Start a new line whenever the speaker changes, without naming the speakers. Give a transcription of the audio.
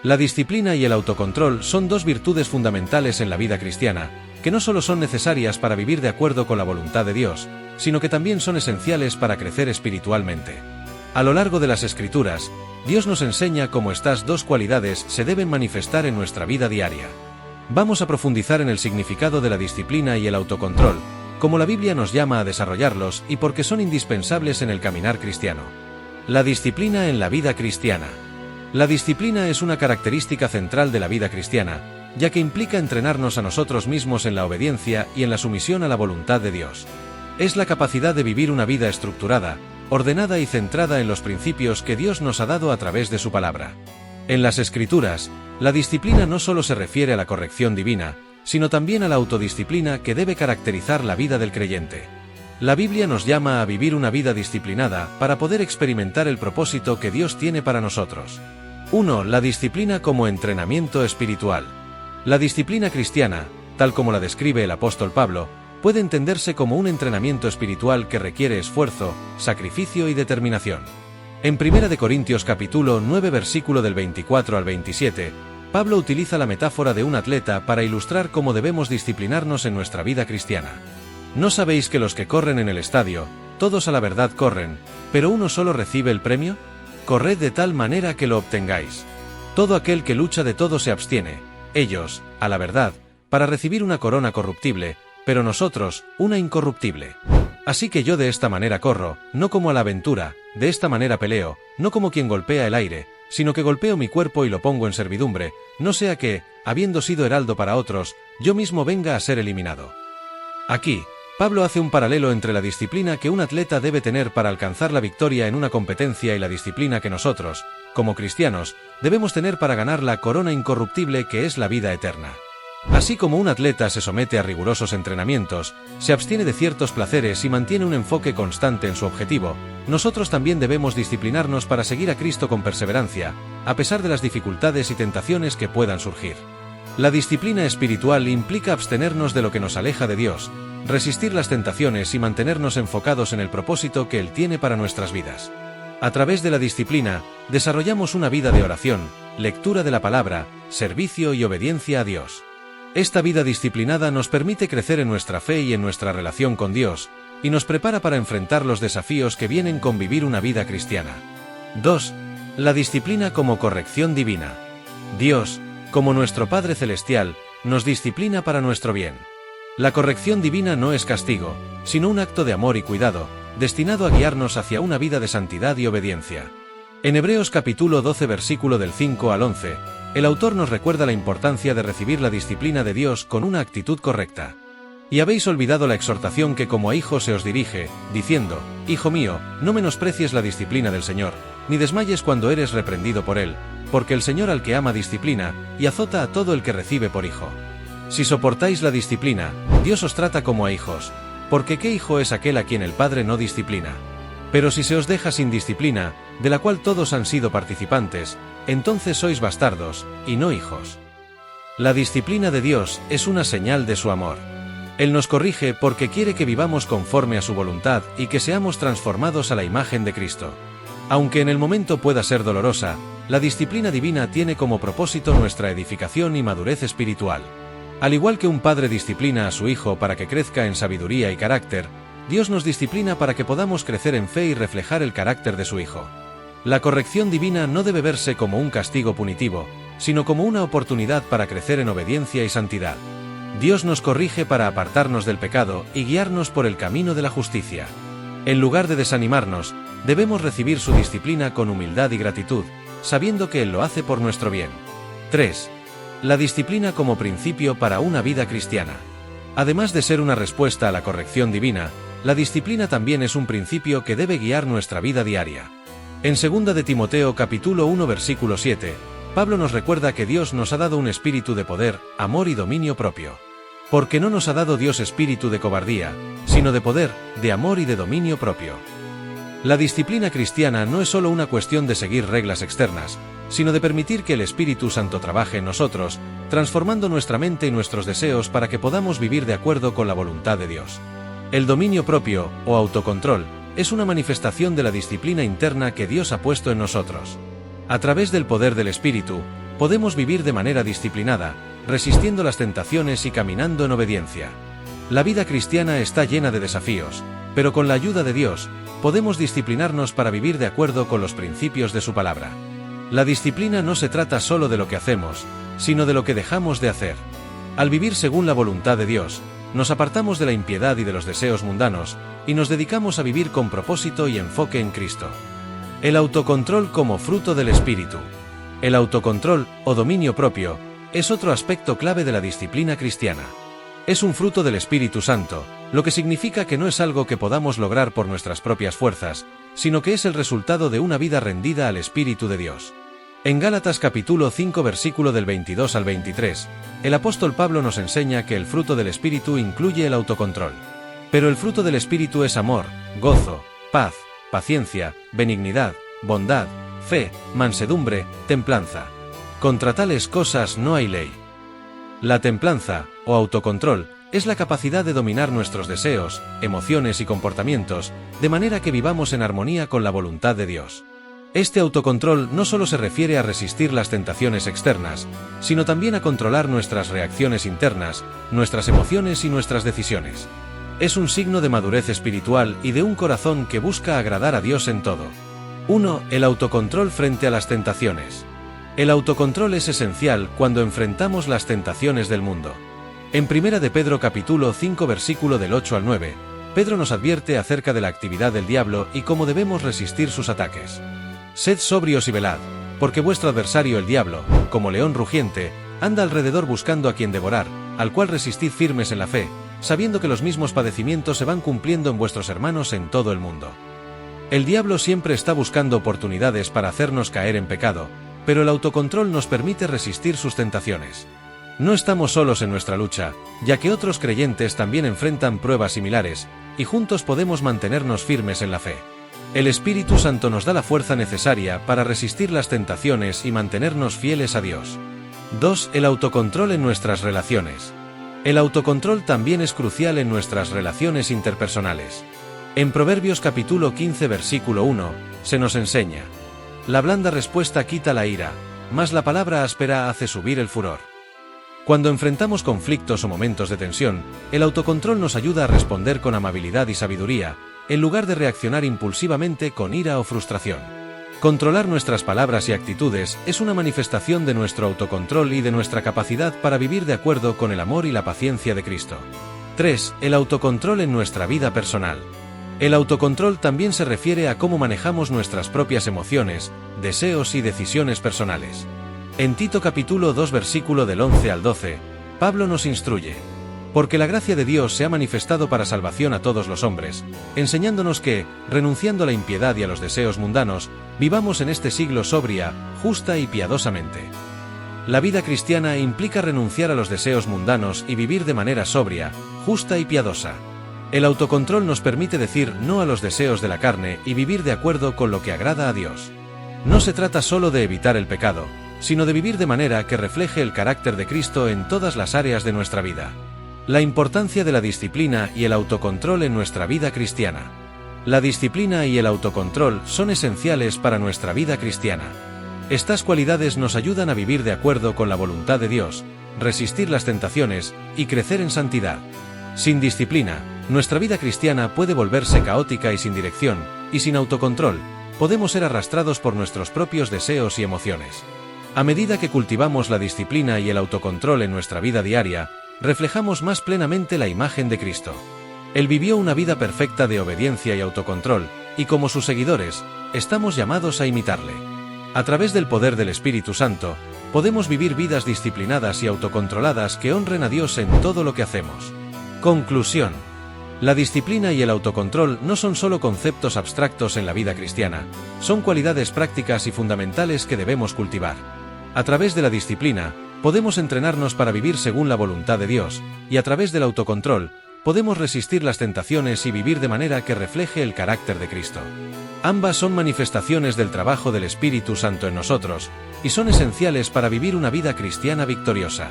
La disciplina y el autocontrol son dos virtudes fundamentales en la vida cristiana, que no solo son necesarias para vivir de acuerdo con la voluntad de Dios, sino que también son esenciales para crecer espiritualmente. A lo largo de las Escrituras, Dios nos enseña cómo estas dos cualidades se deben manifestar en nuestra vida diaria. Vamos a profundizar en el significado de la disciplina y el autocontrol, cómo la Biblia nos llama a desarrollarlos y por qué son indispensables en el caminar cristiano. La disciplina en la vida cristiana. La disciplina es una característica central de la vida cristiana, ya que implica entrenarnos a nosotros mismos en la obediencia y en la sumisión a la voluntad de Dios. Es la capacidad de vivir una vida estructurada, ordenada y centrada en los principios que Dios nos ha dado a través de su palabra. En las Escrituras, la disciplina no solo se refiere a la corrección divina, sino también a la autodisciplina que debe caracterizar la vida del creyente. La Biblia nos llama a vivir una vida disciplinada para poder experimentar el propósito que Dios tiene para nosotros. 1. La disciplina como entrenamiento espiritual. La disciplina cristiana, tal como la describe el apóstol Pablo, puede entenderse como un entrenamiento espiritual que requiere esfuerzo, sacrificio y determinación. En 1 Corintios capítulo 9 versículo del 24 al 27, Pablo utiliza la metáfora de un atleta para ilustrar cómo debemos disciplinarnos en nuestra vida cristiana. ¿No sabéis que los que corren en el estadio, todos a la verdad corren, pero uno solo recibe el premio? Corred de tal manera que lo obtengáis. Todo aquel que lucha de todo se abstiene, ellos, a la verdad, para recibir una corona corruptible, pero nosotros, una incorruptible. Así que yo de esta manera corro, no como a la aventura, de esta manera peleo, no como quien golpea el aire, sino que golpeo mi cuerpo y lo pongo en servidumbre, no sea que, habiendo sido heraldo para otros, yo mismo venga a ser eliminado. Aquí, Pablo hace un paralelo entre la disciplina que un atleta debe tener para alcanzar la victoria en una competencia y la disciplina que nosotros, como cristianos, debemos tener para ganar la corona incorruptible que es la vida eterna. Así como un atleta se somete a rigurosos entrenamientos, se abstiene de ciertos placeres y mantiene un enfoque constante en su objetivo, nosotros también debemos disciplinarnos para seguir a Cristo con perseverancia, a pesar de las dificultades y tentaciones que puedan surgir. La disciplina espiritual implica abstenernos de lo que nos aleja de Dios, resistir las tentaciones y mantenernos enfocados en el propósito que Él tiene para nuestras vidas. A través de la disciplina, desarrollamos una vida de oración, lectura de la palabra, servicio y obediencia a Dios. Esta vida disciplinada nos permite crecer en nuestra fe y en nuestra relación con Dios, y nos prepara para enfrentar los desafíos que vienen con vivir una vida cristiana. 2. La disciplina como corrección divina. Dios, como nuestro Padre Celestial, nos disciplina para nuestro bien. La corrección divina no es castigo, sino un acto de amor y cuidado, destinado a guiarnos hacia una vida de santidad y obediencia. En Hebreos capítulo 12 versículo del 5 al 11, el autor nos recuerda la importancia de recibir la disciplina de Dios con una actitud correcta. Y habéis olvidado la exhortación que como a hijo se os dirige, diciendo, Hijo mío, no menosprecies la disciplina del Señor, ni desmayes cuando eres reprendido por Él, porque el Señor al que ama disciplina, y azota a todo el que recibe por hijo. Si soportáis la disciplina, Dios os trata como a hijos, porque ¿qué hijo es aquel a quien el Padre no disciplina? Pero si se os deja sin disciplina, de la cual todos han sido participantes, entonces sois bastardos, y no hijos. La disciplina de Dios es una señal de su amor. Él nos corrige porque quiere que vivamos conforme a su voluntad y que seamos transformados a la imagen de Cristo. Aunque en el momento pueda ser dolorosa, la disciplina divina tiene como propósito nuestra edificación y madurez espiritual. Al igual que un padre disciplina a su hijo para que crezca en sabiduría y carácter, Dios nos disciplina para que podamos crecer en fe y reflejar el carácter de su Hijo. La corrección divina no debe verse como un castigo punitivo, sino como una oportunidad para crecer en obediencia y santidad. Dios nos corrige para apartarnos del pecado y guiarnos por el camino de la justicia. En lugar de desanimarnos, debemos recibir su disciplina con humildad y gratitud, sabiendo que Él lo hace por nuestro bien. 3. La disciplina como principio para una vida cristiana. Además de ser una respuesta a la corrección divina, la disciplina también es un principio que debe guiar nuestra vida diaria. En 2 de Timoteo capítulo 1 versículo 7, Pablo nos recuerda que Dios nos ha dado un espíritu de poder, amor y dominio propio. Porque no nos ha dado Dios espíritu de cobardía, sino de poder, de amor y de dominio propio. La disciplina cristiana no es solo una cuestión de seguir reglas externas, sino de permitir que el Espíritu Santo trabaje en nosotros, transformando nuestra mente y nuestros deseos para que podamos vivir de acuerdo con la voluntad de Dios. El dominio propio, o autocontrol, es una manifestación de la disciplina interna que Dios ha puesto en nosotros. A través del poder del Espíritu, podemos vivir de manera disciplinada, resistiendo las tentaciones y caminando en obediencia. La vida cristiana está llena de desafíos, pero con la ayuda de Dios, podemos disciplinarnos para vivir de acuerdo con los principios de su palabra. La disciplina no se trata solo de lo que hacemos, sino de lo que dejamos de hacer. Al vivir según la voluntad de Dios, nos apartamos de la impiedad y de los deseos mundanos, y nos dedicamos a vivir con propósito y enfoque en Cristo. El autocontrol como fruto del Espíritu. El autocontrol, o dominio propio, es otro aspecto clave de la disciplina cristiana. Es un fruto del Espíritu Santo, lo que significa que no es algo que podamos lograr por nuestras propias fuerzas, sino que es el resultado de una vida rendida al Espíritu de Dios. En Gálatas capítulo 5 versículo del 22 al 23, el apóstol Pablo nos enseña que el fruto del Espíritu incluye el autocontrol. Pero el fruto del Espíritu es amor, gozo, paz, paciencia, benignidad, bondad, fe, mansedumbre, templanza. Contra tales cosas no hay ley. La templanza, o autocontrol, es la capacidad de dominar nuestros deseos, emociones y comportamientos, de manera que vivamos en armonía con la voluntad de Dios. Este autocontrol no solo se refiere a resistir las tentaciones externas, sino también a controlar nuestras reacciones internas, nuestras emociones y nuestras decisiones. Es un signo de madurez espiritual y de un corazón que busca agradar a Dios en todo. 1. El autocontrol frente a las tentaciones. El autocontrol es esencial cuando enfrentamos las tentaciones del mundo. En 1 de Pedro capítulo 5 versículo del 8 al 9, Pedro nos advierte acerca de la actividad del diablo y cómo debemos resistir sus ataques. Sed sobrios y velad, porque vuestro adversario el diablo, como león rugiente, anda alrededor buscando a quien devorar, al cual resistid firmes en la fe, sabiendo que los mismos padecimientos se van cumpliendo en vuestros hermanos en todo el mundo. El diablo siempre está buscando oportunidades para hacernos caer en pecado, pero el autocontrol nos permite resistir sus tentaciones. No estamos solos en nuestra lucha, ya que otros creyentes también enfrentan pruebas similares, y juntos podemos mantenernos firmes en la fe. El Espíritu Santo nos da la fuerza necesaria para resistir las tentaciones y mantenernos fieles a Dios. 2. El autocontrol en nuestras relaciones. El autocontrol también es crucial en nuestras relaciones interpersonales. En Proverbios capítulo 15 versículo 1, se nos enseña: la blanda respuesta quita la ira, mas la palabra áspera hace subir el furor. Cuando enfrentamos conflictos o momentos de tensión, el autocontrol nos ayuda a responder con amabilidad y sabiduría, en lugar de reaccionar impulsivamente con ira o frustración. Controlar nuestras palabras y actitudes es una manifestación de nuestro autocontrol y de nuestra capacidad para vivir de acuerdo con el amor y la paciencia de Cristo. 3. El autocontrol en nuestra vida personal. El autocontrol también se refiere a cómo manejamos nuestras propias emociones, deseos y decisiones personales. En Tito capítulo 2 versículo del 11 al 12, Pablo nos instruye: porque la gracia de Dios se ha manifestado para salvación a todos los hombres, enseñándonos que, renunciando a la impiedad y a los deseos mundanos, vivamos en este siglo sobria, justa y piadosamente. La vida cristiana implica renunciar a los deseos mundanos y vivir de manera sobria, justa y piadosa. El autocontrol nos permite decir no a los deseos de la carne y vivir de acuerdo con lo que agrada a Dios. No se trata solo de evitar el pecado, sino de vivir de manera que refleje el carácter de Cristo en todas las áreas de nuestra vida. La importancia de la disciplina y el autocontrol en nuestra vida cristiana. La disciplina y el autocontrol son esenciales para nuestra vida cristiana. Estas cualidades nos ayudan a vivir de acuerdo con la voluntad de Dios, resistir las tentaciones y crecer en santidad. Sin disciplina, nuestra vida cristiana puede volverse caótica y sin dirección, y sin autocontrol, podemos ser arrastrados por nuestros propios deseos y emociones. A medida que cultivamos la disciplina y el autocontrol en nuestra vida diaria, reflejamos más plenamente la imagen de Cristo. Él vivió una vida perfecta de obediencia y autocontrol, y como sus seguidores, estamos llamados a imitarle. A través del poder del Espíritu Santo, podemos vivir vidas disciplinadas y autocontroladas que honren a Dios en todo lo que hacemos. Conclusión. La disciplina y el autocontrol no son solo conceptos abstractos en la vida cristiana, son cualidades prácticas y fundamentales que debemos cultivar. A través de la disciplina, podemos entrenarnos para vivir según la voluntad de Dios, y a través del autocontrol, podemos resistir las tentaciones y vivir de manera que refleje el carácter de Cristo. Ambas son manifestaciones del trabajo del Espíritu Santo en nosotros, y son esenciales para vivir una vida cristiana victoriosa.